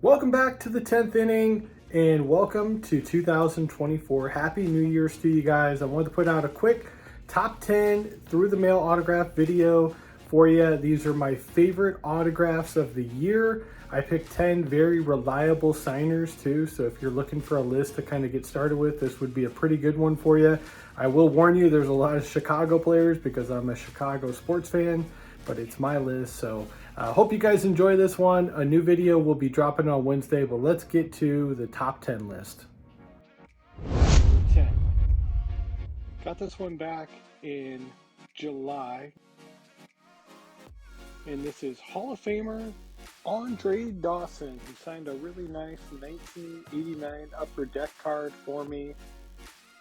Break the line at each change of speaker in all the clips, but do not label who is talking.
Welcome back to the 10th inning and welcome to 2024. Happy New Year's to you guys. I wanted to put out a quick top 10 through the mail autograph video for you. These are my favorite autographs of the year. I picked 10 very reliable signers too, so if you're looking for a list to kind of get started with, this would be a pretty good one for you. I will warn you, there's a lot of Chicago players because I'm a Chicago sports fan, but it's my list, so I hope you guys enjoy this one. A new video will be dropping on Wednesday, but let's get to the top 10 list. 10. Got this one back in July, and this is Hall of Famer Andre Dawson. He signed a really nice 1989 Upper Deck card for me.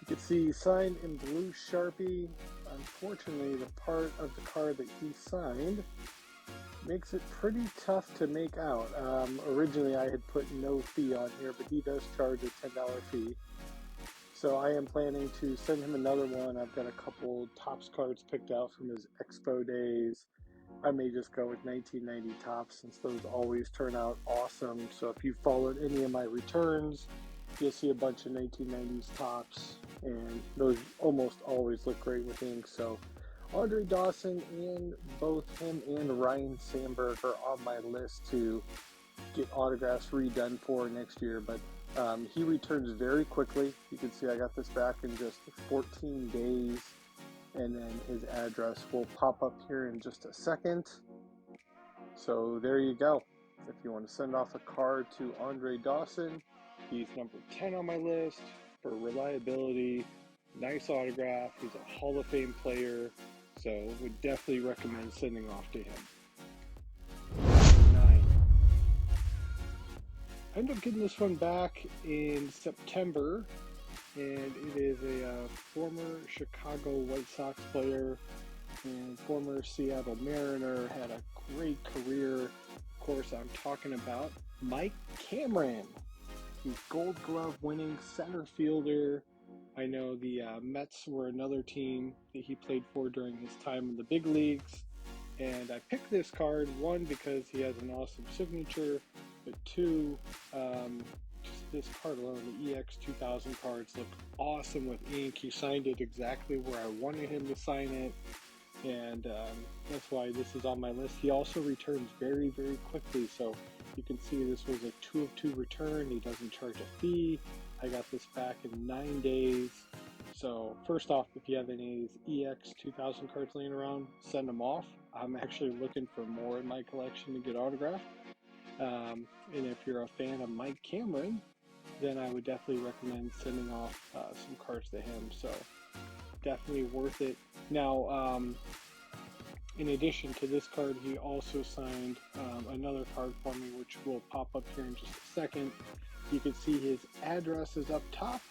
You can see he signed in blue Sharpie. Unfortunately, the part of the card that he signed makes it pretty tough to make out. Originally, I had put no fee on here, but he does charge a $10 fee. So I am planning to send him another one. I've got a couple Topps cards picked out from his Expo days. I may just go with 1990 Topps since those always turn out awesome. So if you followed any of my returns, you'll see a bunch of 1990s Topps, and those almost always look great with ink. So Andre Dawson, and both him and Ryan Sandberg are on my list to get autographs redone for next year, but he returns very quickly. You can see I got this back in just 14 days, and then his address will pop up here in just a second. So there you go. If you want to send off a card to Andre Dawson, he's number 10 on my list for reliability, nice autograph. He's a Hall of Fame player, so would definitely recommend sending off to him. 9. I ended up getting this one back in September, and it is a former Chicago White Sox player and former Seattle Mariner. Had a great career. Of course, I'm talking about Mike Cameron. He's Gold Glove winning center fielder. I know the Mets were another team that he played for during his time in the big leagues. And I picked this card, one, because he has an awesome signature, but two, just this card alone, the EX 2000 cards look awesome with ink. He signed it exactly where I wanted him to sign it, and that's why this is on my list. He also returns very, very quickly, so you can see this was a 2 of 2 return. He doesn't charge a fee. I got this back in 9 days. So first off, if you have any of these EX 2000 cards laying around, send them off. I'm actually looking for more in my collection to get autographed. And if you're a fan of Mike Cameron, then I would definitely recommend sending off some cards to him. So definitely worth it. Now, in addition to this card, he also signed another card for me, which will pop up here in just a second. You can see his address is up top.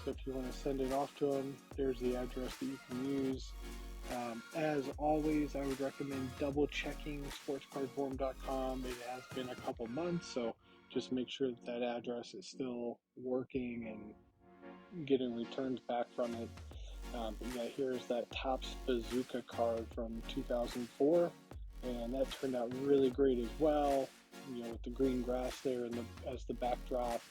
So if you want to send it off to him, there's the address that you can use. As always, I would recommend double checking sportscardforum.com. It has been a couple months, so just make sure that address is still working and getting returns back from it. But yeah, here's that Topps Bazooka card from 2004, and that turned out really great as well. You know, with the green grass there and as the backdrop,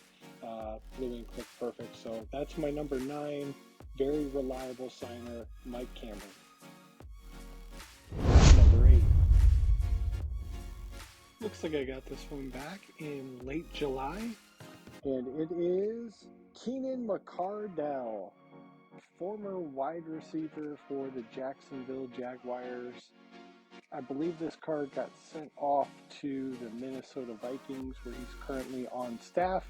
blue ink looked perfect. So that's my number 9, very reliable signer, Mike Cameron. Number 8. Looks like I got this one back in late July, and it is Keenan McCardell, former wide receiver for the Jacksonville Jaguars. I believe this card got sent off to the Minnesota Vikings, where he's currently on staff,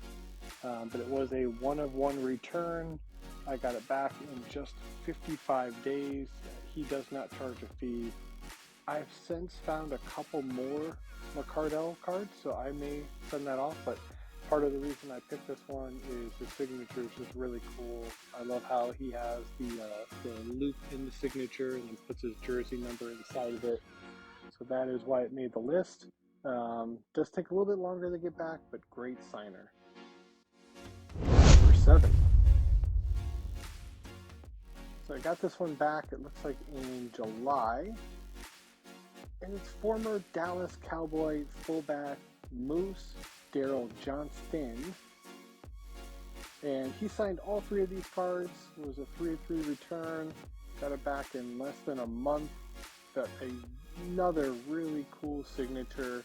but it was a 1 of 1 return. I got it back in just 55 days. He does not charge a fee. I've since found a couple more McCardell cards, so I may send that off, but part of the reason I picked this one is the signature is just really cool. I love how he has the loop in the signature and then puts his jersey number inside of it. So that is why it made the list. Does take a little bit longer to get back, but great signer. Number 7. So I got this one back, it looks like in July. And it's former Dallas Cowboy fullback Moose Daryl Johnston. And he signed all 3 of these cards. It was a 3-3 return. Got it back in less than a month. Got another really cool signature.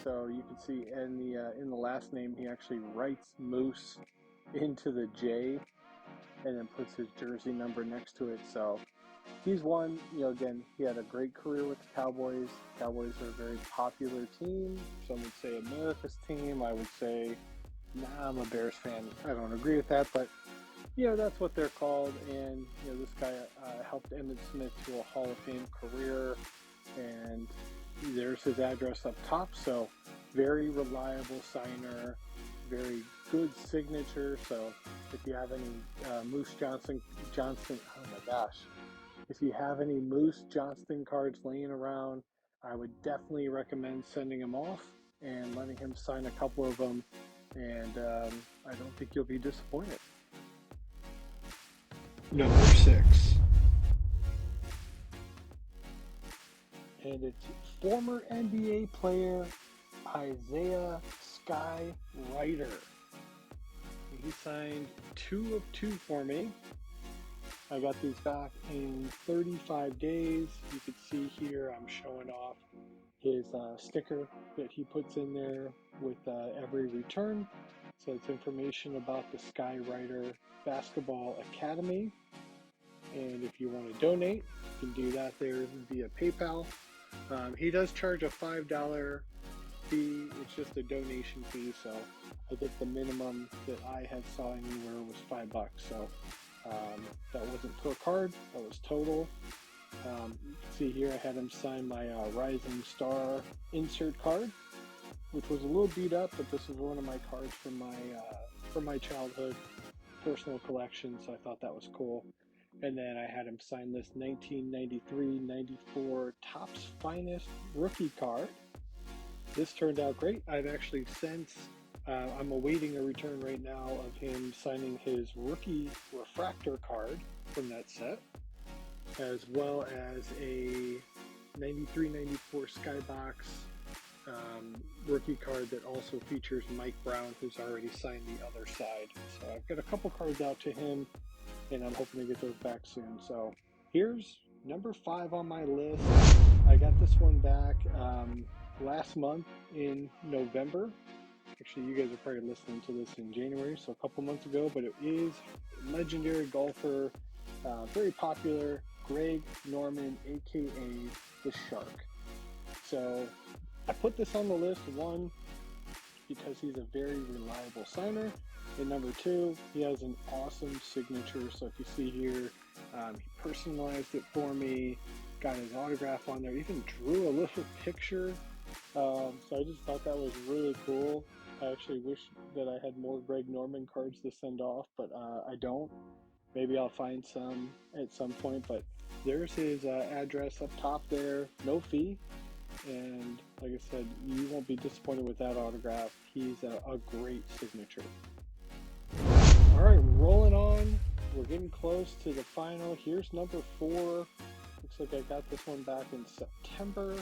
So you can see in the last name, he actually writes Moose into the J and then puts his jersey number next to it. So he's one, again, he had a great career with the Cowboys. Cowboys are a very popular team. Some would say America's team. I would say, nah, I'm a Bears fan. I don't agree with that, but that's what they're called. And this guy helped Emmitt Smith to a Hall of Fame career, and there's his address up top. So very reliable signer, very good signature. So if you have any Moose Johnston, oh my gosh, if you have any Moose Johnston cards laying around, I would definitely recommend sending them off and letting him sign a couple of them. And I don't think you'll be disappointed. Number 6. And it's former NBA player Isaiah Sky Ryder. He signed 2 of 2 for me. I got these back in 35 days. You can see here I'm showing off his sticker that he puts in there with every return. So it's information about the Sky Ryder Basketball Academy. And if you want to donate, you can do that there via PayPal. He does charge a $5 fee. It's just a donation fee. So I think the minimum that I had saw anywhere was $5. So that wasn't per card. That was total. You can see here I had him sign my Rising Star insert card, which was a little beat up, but this is one of my cards from my childhood personal collection, so I thought that was cool. And then I had him sign this 1993-94 Topps Finest rookie card. This turned out great. I've actually since I'm awaiting a return right now of him signing his rookie refractor card from that set, as well as a 93-94 Skybox rookie card that also features Mike Brown, who's already signed the other side. So I've got a couple cards out to him, and I'm hoping to get those back soon. So here's number 5 on my list. I got this one back last month in November. Actually, you guys are probably listening to this in January, so a couple months ago, but it is legendary golfer, very popular, Greg Norman, aka the Shark. So I put this on the list, 1, because he's a very reliable signer, and number 2, he has an awesome signature. So if you see here, he personalized it for me, got his autograph on there, even drew a little picture. So I just thought that was really cool. I actually wish that I had more Greg Norman cards to send off, but I don't. Maybe I'll find some at some point, but there's his address up top there, no fee. And like I said, you won't be disappointed with that autograph. He's a great signature. All right, rolling on. We're getting close to the final. Here's number 4. Looks like I got this one back in September.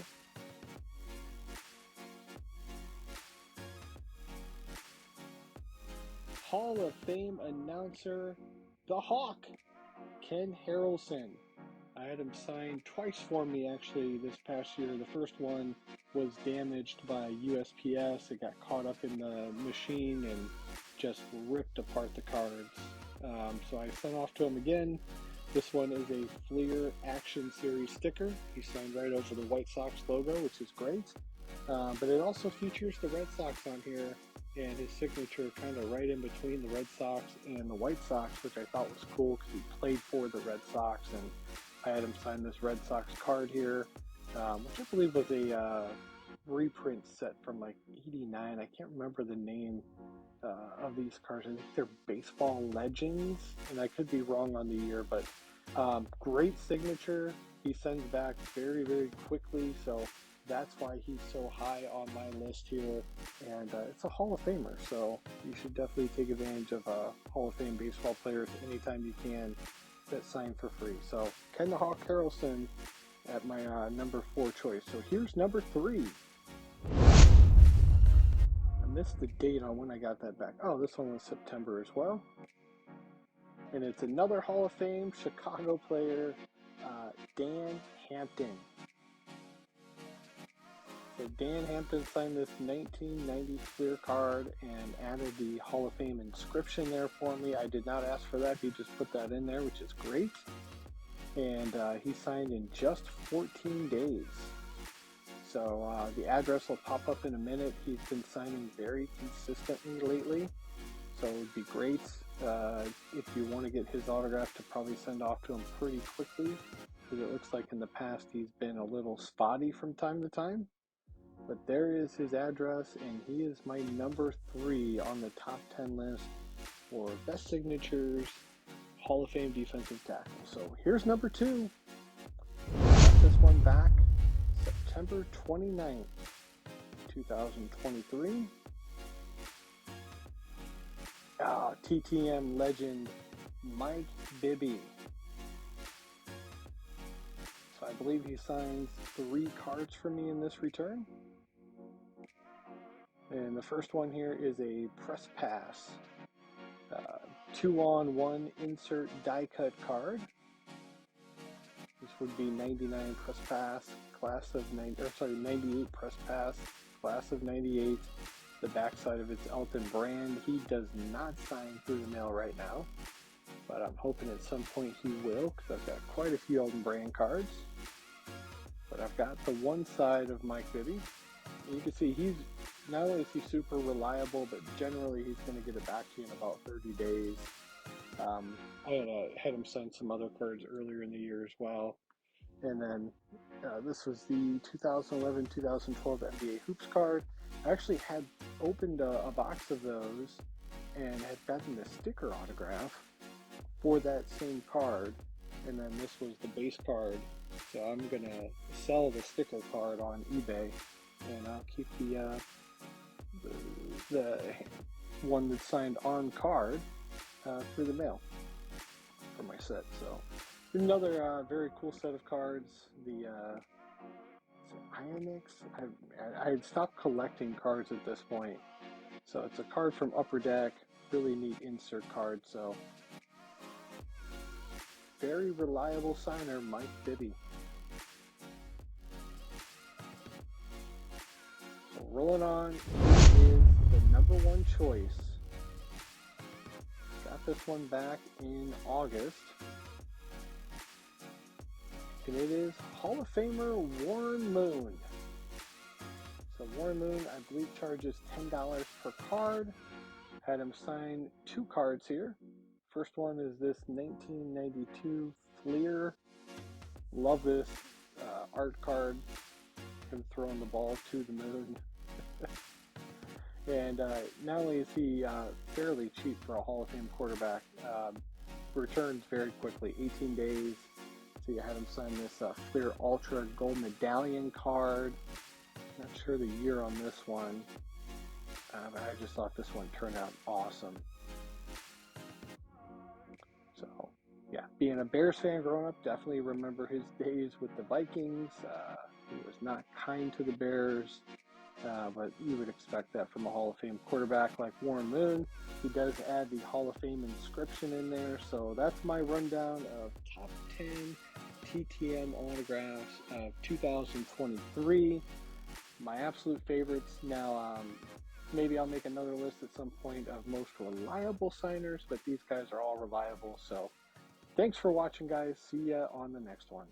Hall of Fame announcer, the Hawk, Ken Harrelson. I had him signed twice for me actually this past year. The first one was damaged by USPS. It got caught up in the machine and just ripped apart the cards. So I sent off to him again. This one is a Fleer Action Series sticker. He signed right over the White Sox logo, which is great. But it also features the Red Sox on here, and his signature kind of right in between the Red Sox and the White Sox, which I thought was cool because he played for the Red Sox, and I had him sign this Red Sox card here, which I believe was a reprint set from like '89. I can't remember the name of these cards. I think they're Baseball Legends, and I could be wrong on the year, but great signature. He sends back very, very quickly, so that's why he's so high on my list here. And it's a Hall of Famer, so you should definitely take advantage of Hall of Fame baseball players anytime you can that sign for free. So Ken the Hawk Harrelson at my number 4 choice. So here's number 3. missed the date on when I got that back. Oh, this one was September as well. And it's another Hall of Fame Chicago player, Dan Hampton. So Dan Hampton signed this 1990 clear card and added the Hall of Fame inscription there for me. I did not ask for that. He just put that in there, which is great. And he signed in just 14 days. So the address will pop up in a minute. He's been signing very consistently lately. So it would be great if you want to get his autograph to probably send off to him pretty quickly, because it looks like in the past he's been a little spotty from time to time. But there is his address, and he is my number 3 on the top 10 list for best signatures, Hall of Fame defensive tackle. So here's number 2. Got this one back September 29th, 2023. TTM legend Mike Bibby. So I believe he signs 3 cards for me in this return. And the first one here is a press pass. 2-on-1 insert die cut card. This would be 99 press pass, class of 98 press pass, class of 98. The backside of it's Elton Brand. He does not sign through the mail right now, but I'm hoping at some point he will, because I've got quite a few Elton Brand cards. But I've got the one side of Mike Bibby. And you can see he's not only is he super reliable, but generally he's going to get it back to you in about 30 days. I had him sign some other cards earlier in the year as well. And then this was the 2011-2012 NBA Hoops card. I actually had opened a box of those and had gotten the sticker autograph for that same card. And then this was the base card. So I'm going to sell the sticker card on eBay, and I'll keep the one that's signed on card through the mail for my set. So another very cool set of cards. The Ionix. I had stopped collecting cards at this point, so it's a card from Upper Deck. Really neat insert card. So very reliable signer, Mike Bibby. So rolling on is the number 1 choice. Got this one back in August. And it is Hall of Famer Warren Moon. So Warren Moon, I believe, charges $10 per card. Had him sign 2 cards here. First one is this 1992 Fleer. Love this art card. Him throwing the ball to the moon. And not only is he fairly cheap for a Hall of Fame quarterback, returns very quickly, 18 days. So you had him sign this Fleer Ultra Gold Medallion card. Not sure the year on this one, but I just thought this one turned out awesome. So yeah, being a Bears fan growing up, definitely remember his days with the Vikings. He was not kind to the Bears, but you would expect that from a Hall of Fame quarterback like Warren Moon. He does add the Hall of Fame inscription in there. So that's my rundown of top 10 TTM autographs of 2023. My absolute favorites. Now, maybe I'll make another list at some point of most reliable signers, but these guys are all reliable. So thanks for watching, guys. See ya on the next one.